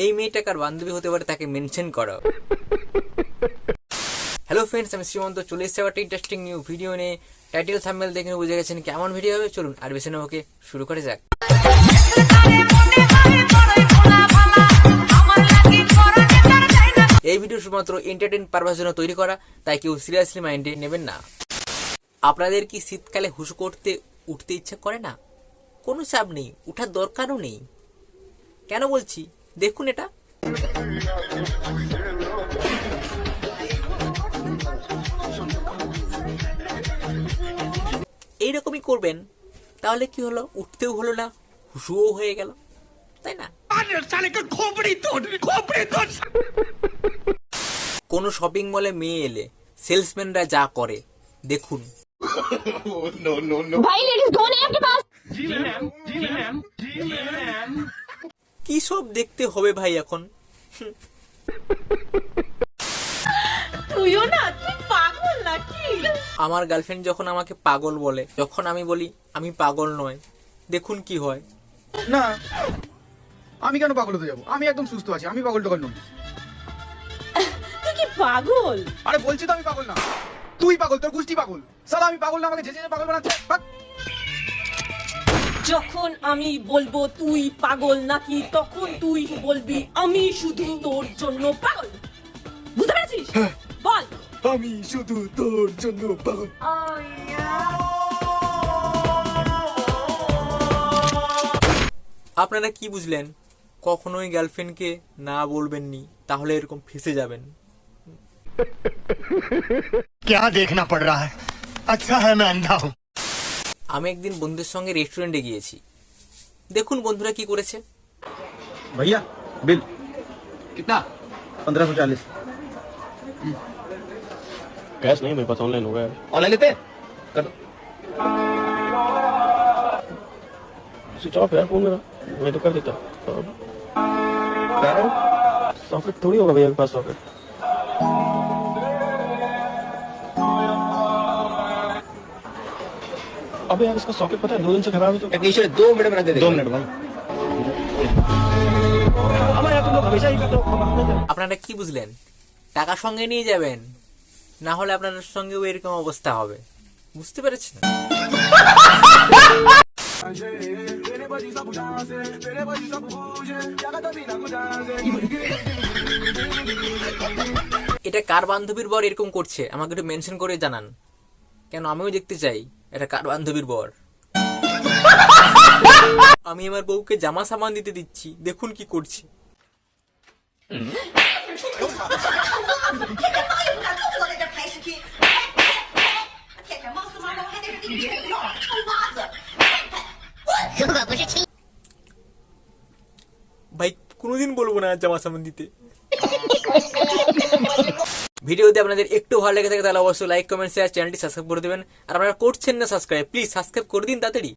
এই মেয়েটা কার বান্ধবী হতে পারে তাকে মেনশন করো। হ্যালো ফ্রেন্ডস, আমি শ্রীমন্ত চলে এসেছি একটা ইন্টারেস্টিং নিউ ভিডিও নিয়ে। টাইটেল থাম্বনেল দেখে বুঝে গেছেন কেমন ভিডিও হবে। চলুন আর বেশি না ওকে শুরু করে যাক। এই ভিডিও শুধুমাত্র এন্টারটেইন পারপাসের জন্য তৈরি করা, তাই কেউ সিরিয়াসলি মাইন্ডে নেবেন না। আপনাদের কি শীতকালে হুঁশ করতে উঠতে ইচ্ছা করে না? কোনো চাপ নেই, উঠার দরকারও নেই। কেন বলছি দেখুন, এটা এইরকমই করবেন, তাহলে কি হলো, উঠতেও হলো না, হুশুও হয়ে গেল, তাই না? কোনো শপিং মলে মেয়ে এলে সেলসম্যানরা যা করে দেখুন। কি সব দেখতে হবে ভাই এখন। আমার গার্লফ্রেন্ড যখন আমাকে পাগল বলে, যখন আমি বলি আমি পাগল নয়, দেখুন কি হয়। না, আমি কেন পাগল হতে যাবো? আমি একদম সুস্থ আছি, আমি পাগল টাগল নই। তুই কি পাগল? আরে বলছি তো আমি পাগল না, তুই পাগল, তোর গোষ্ঠী পাগল। সালা আমি পাগল না, আমাকে যে পাগল বানাচ্ছে। যখন আমি বলবো তুই পাগল নাকি, তখন তুই বলবি আমি শুধু তোর জন্য পাগল। বুঝতে পেরেছিস? বল। আমি শুধু তোর জন্য পাগল। আপনারা কি বুঝলেন? কখনোই গার্লফ্রেন্ডকে না বলবেননি, তাহলে এরকম ফেঁসে যাবেন। क्या देखना पड़ रहा है? अच्छा है मैं अंधा हूँ। আমি একদিন বন্ধুদের সঙ্গে রেস্টুরেন্টে গিয়েছি। দেখুন বন্ধুরা কি করেছে। भैया बिल कितना? 1540। कैश नहीं मेरे पास, ऑनलाइन होगा। ऑनलाइन लेते हैं? कर दो। स्विच ऑफ यार फोन मेरा, मैं तो कर देता। सॉकेट थोड़ी होगा भैया के पास सॉकेट। अबे यार इसका सॉकेट पता है 2 दिन से खराब है। तो टेक्नीशियन 2 मिनट में रख दे। 2 मिनट भाई। अब यार तुम लोग हमेशा ही करते हो। আপনারা কি বুঝলেন? টাকা সঙ্গে নিয়ে যাবেন, না হলে আপনাদের সঙ্গেও এরকম অবস্থা হবে। বুঝতে পেরেছেন? এটা কার বান্ধবীর বর এরকম করছে আমাকে একটু মেনশন করে জানান, কেন আমিও দেখতে চাই এটা কার বান্ধবীর বর। আমি আমার বউকে জামা সামান দিতে দিচ্ছি, দেখুন কি করছে। ভাই কোনোদিন বলবো না জামা সামান দিতে। ভিডিওতে আপনাদের একটু ভালো লেগে থাকে তাহলে অবশ্যই লাইক কমেন্ট শেয়ার চ্যানেলটি সাবস্ক্রাইব করে দেবেন। আর আপনারা করছেন না সাবস্ক্রাইব, প্লিজ সাবস্ক্রাইব করে দিন তাড়াতাড়ি।